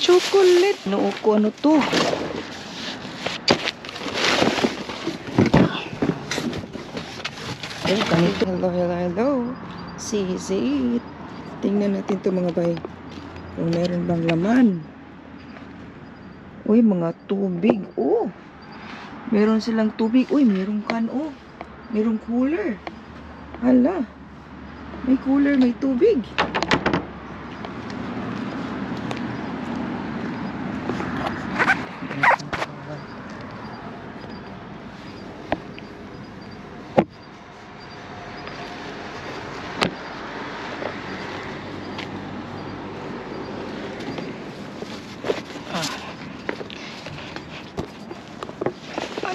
chocolate. Noo ko ano to. Ay, ganito. Hello. CZ. Tingnan natin to mga bay. Kung meron bang laman. Uy, mga tubig. Oh. Meron silang tubig. Uy, merong kan. Oh. Merong cooler. Hala. May cooler, may tubig.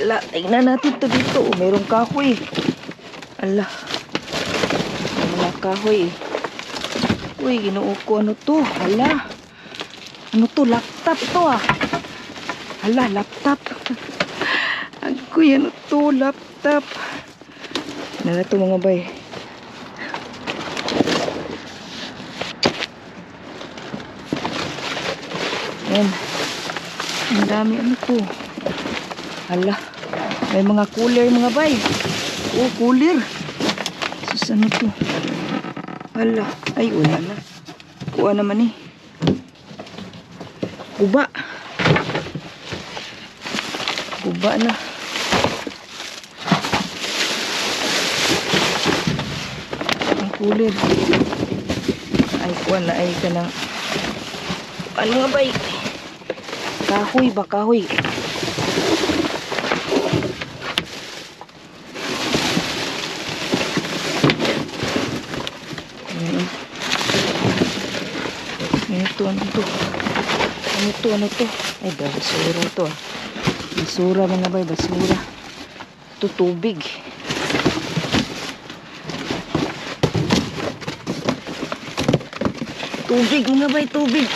Ala, tingnan natin to dito. Merong kahoy. Ala. May mga kahoy. Uy, ginoo ko. Ano to? Ala. Ano to? Laptop to ah. Ala, laptop. Agoy, ano to? Laptop. Ano na to mga bay? Ayan. Ang dami ano to. Ala. May mga cooler mga bay. Oh, cooler. Sus, ano to? Ala. Ay, wala na. Kuha naman eh. Guba. Guba na. Ang cooler. Ay, kuha na ay ka ng ano nga bay? Kahoy ba? Kahoy. Ano to? Ay, basura to. Basura mga bay, basura. Ito tubig. Tubig mga bay, tubig.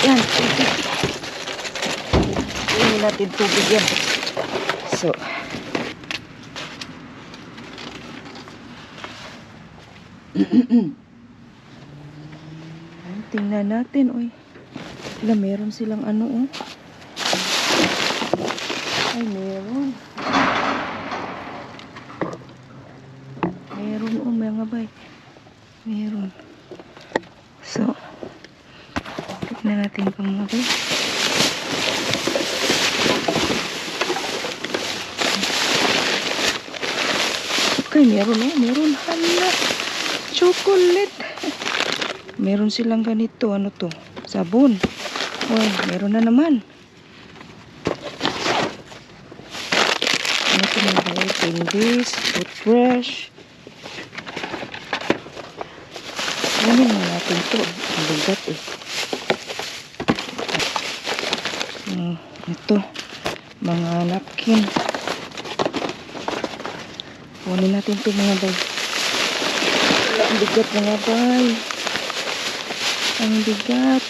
Yan, tubig. Ini natin tubig yan. So, tingnan natin, oy. Wala, meron silang ano, oh. Ay, meron. Meron, oh, mga bay. Meron. So, tingnan natin pa mga bay. Okay, meron, oh. Meron. Hala. Chocolate. Meron silang ganito. Ano to? Sabon. Uy, meron na naman. Ano to mga bay? Candies, toothbrush. Ano na natin to? Ang bigat eh. Ito. Mga napkin. Kunin natin to mga bay. Ang bigat mga bay. Ang bigat.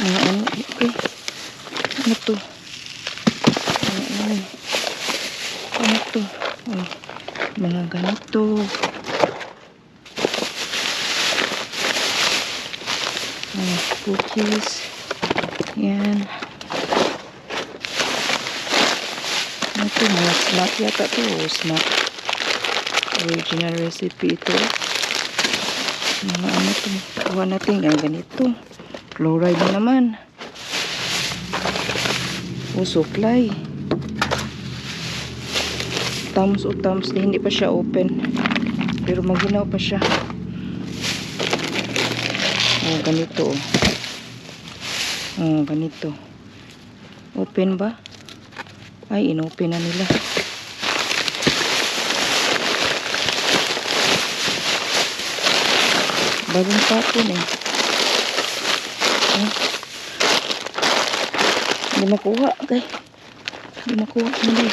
Mga ano. Okay. Ano to? Ano to? Oh, mga ganito. Cookies. Yan. Ano to? Mga snack yata to. Snack. Original recipe ito. Mga ano to. Kuha natin ang ganito. Fluoride na naman. O supply. Thumbs o thumbs. Hindi pa siya open. Pero maginaw pa siya. O ganito. O ganito. Open ba? Ay, inopen na nila. Bagong tapon eh. Hindi makuha. Okay. Hindi makuha. Hindi.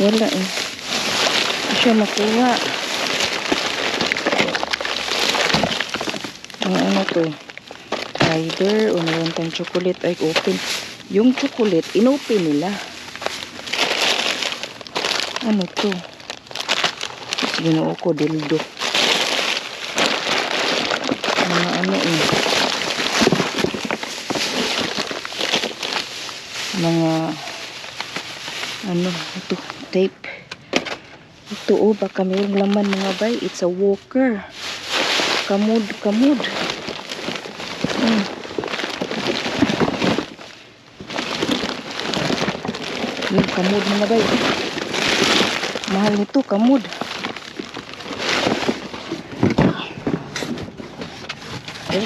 Wala eh. Hindi siya makuha. Ano to? Cider o meron meron tayong chocolate ay open. Yung chocolate, inopen nila. Ano to? Ginoo ko, dildo. Mga ito, tape. Ito baka mayroong laman mga bay. It's a walker. Kamud. Yung kamud mga bay. Mahal nito, kamud.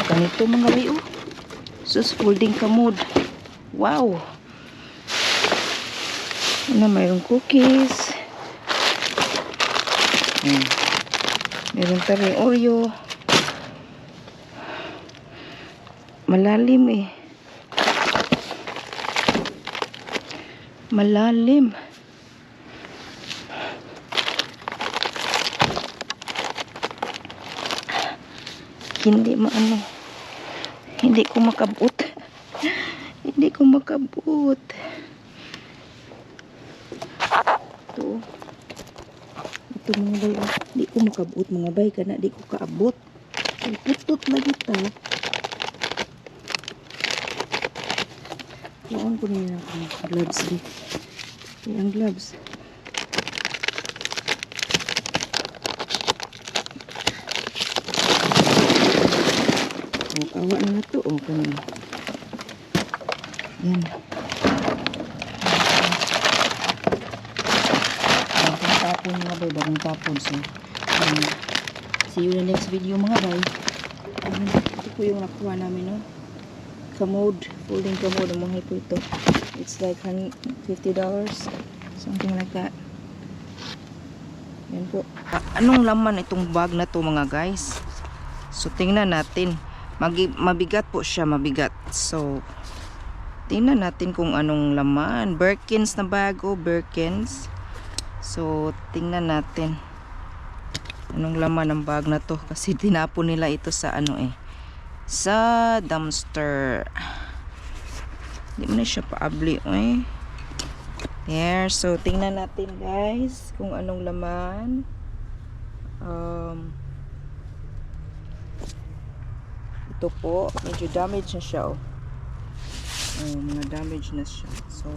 Ganito mga bay, sus, folding kamud. Wow. Mayroong cookies. Meron taring Oreo. Malalim Malalim. Hindi ko makabut. Hindi ko makabut. Ito mga bay, hindi ko makabut mga bay, kana di ko kaabot. Putot lagi ta. Kuhaan ko nila ang gloves di. Ang gloves. Kawa na to. Kanina. Yan. Bagong tapon mga bay. Bagong tapon. So, see you in the next video mga bay. Ito po yung nakuha namin, no? Commode. Folding commode. Ang mahal po ito. It's like $50. Something like that. Yan po. Anong laman itong bag na to mga guys? So, tingnan natin. Mabigat po siya, mabigat. So, tingnan natin kung anong laman. Birkins na bago, Birkins. So, tingnan natin anong laman ng bag na to. Kasi tinapon nila ito sa sa dumpster. Hindi mo na siya paabli. There. So, tingnan natin guys kung anong laman. Ito po, medyo damage na siya, mga damage na siya. So,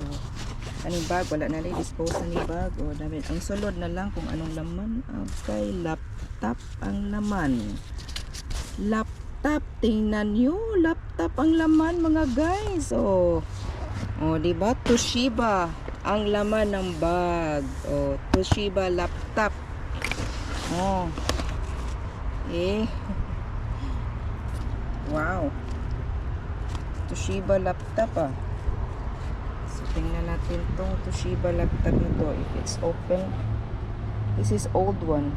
anong bag? Wala na rin dispose na bag. Damage. Ang sulod na lang kung anong laman. Okay, laptop ang laman. Laptop, tingnan nyo. Laptop ang laman, mga guys. Diba? Toshiba ang laman ng bag. Toshiba laptop. Wow. Toshiba laptop So, tingnan natin tong Toshiba laptop na to. If it's open. This is old one.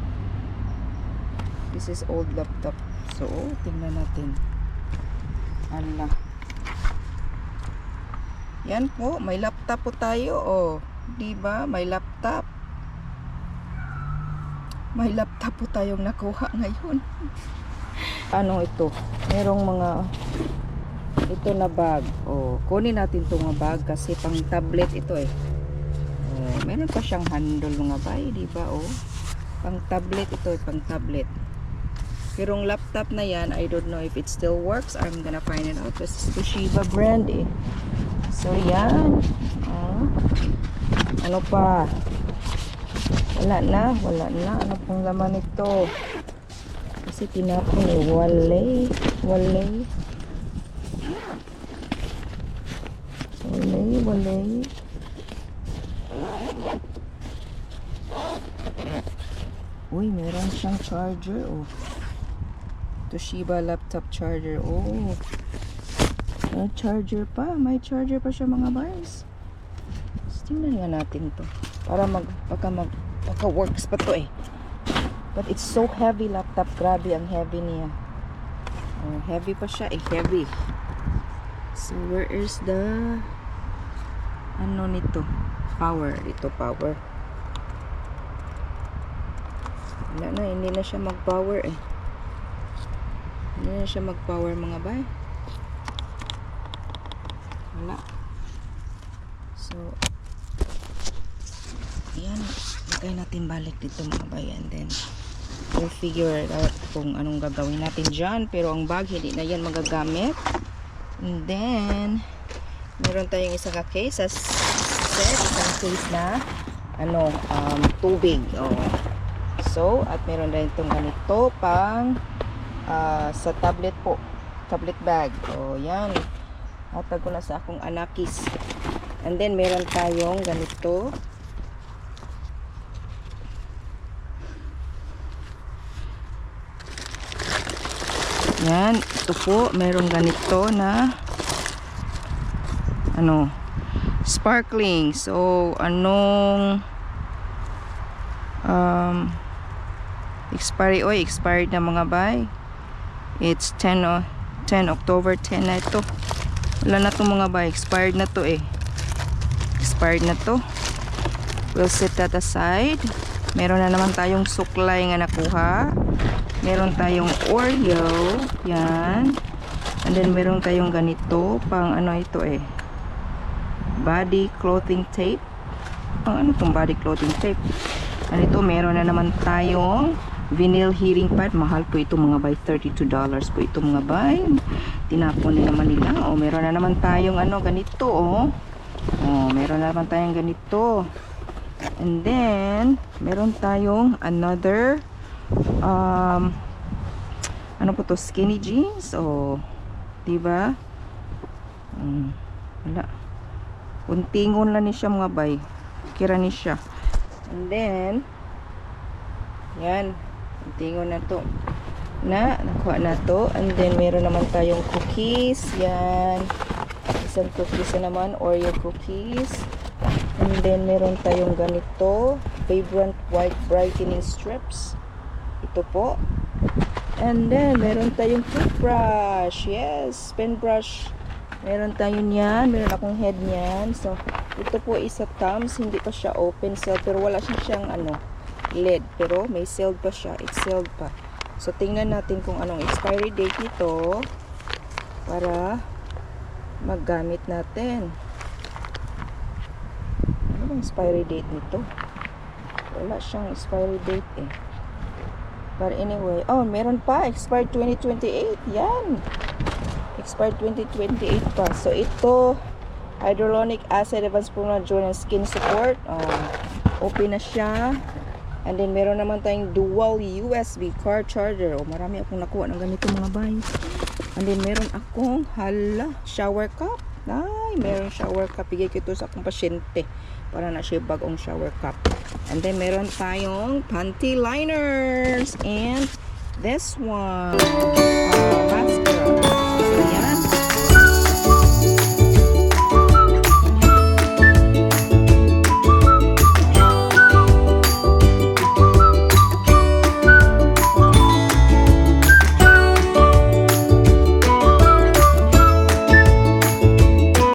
This is old laptop. So, tingnan natin. Allah. Yan po. May laptop po tayo. Diba? May laptop. May laptop po tayong nakuha ngayon. Ano ito? Merong mga ito na bag. Kunin natin itong mga bag kasi pang tablet ito meron pa siyang handle mga bay, di ba? Pang tablet ito, pang tablet. Pero yung laptop na yan, I don't know if it still works. I'm gonna find it out. This is Toshiba brand So yan. Ano pa? Wala na. Ano pong laman ito? Kasi tinapon Wale. Uy, meron siyang charger. Toshiba laptop charger. May charger pa. May charger pa siya mga guys. Tingnan nga natin to. Para baka works pa to But it's so heavy laptop. Grabe ang heavy niya. Heavy pa siya heavy. So where is the ano nito? Power. Ito power. Hindi na siya mag-power Hindi na siya mag-power mga bay. Wala. So, yan. Lagay natin balik dito mga bay. And then, we'll figure it out kung anong gagawin natin dyan. Pero ang bag, hindi na yan magagamit. And then, meron tayong isang case sa set. Isang case na tubig. Oh. So, at meron din itong ganito pang sa tablet po. Tablet bag. O, yan. Hatag ko na sa akong anakis. And then, meron tayong ganito. Yan. Ito po, meron ganito na sparkling. So, anong expired na mga bay. It's 10 October 10 na ito. Wala na to mga bay, expired na to expired na to. We'll set that aside. Meron na naman tayong suklay nga nakuha. Meron tayong Oreo, yan. And then meron tayong ganito pang ito body clothing tape. Pang tong body clothing tape. Ito, meron na naman tayong vinyl hearing pad. Mahal po ito mga bay. $32 po ito mga bay. Tinapon na naman nila. O, meron na naman tayong ganito. Meron na naman tayong ganito. And then, meron tayong another skinny jeans. O, diba? Wala. Untingon lang ni siya mga bay. Kira ni siya. And then, yan. Tingon na to. Nakuha na to. And then, meron naman tayong cookies. Yan. Isang cookies na naman. Oreo cookies. And then, meron tayong ganito. Vibrant white brightening strips. Ito po. And then, meron tayong toothbrush. Yes. Pen brush. Meron tayo niyan. Meron akong head niyan. So, ito po isa Tums. Hindi pa siya open seal. Pero wala siyang lid. Pero may sealed pa siya. It's sealed pa. So, tingnan natin kung anong expiry date nito para maggamit natin. Ano bang expiry date nito? Wala siyang expiry date But anyway, meron pa. Expired 2028. Yan. Expired 2028 pa. So, ito hyaluronic acid advanced formula joint and skin support. Open na siya. And then, meron naman tayong dual USB car charger. Marami akong nakuha ng ganito mga bay. And then, meron akong shower cup. Ay, meron shower cup. Bigay ko ito sa akong pasyente para na siya bagong shower cup. And then, meron tayong panty liners. And this one, mascara.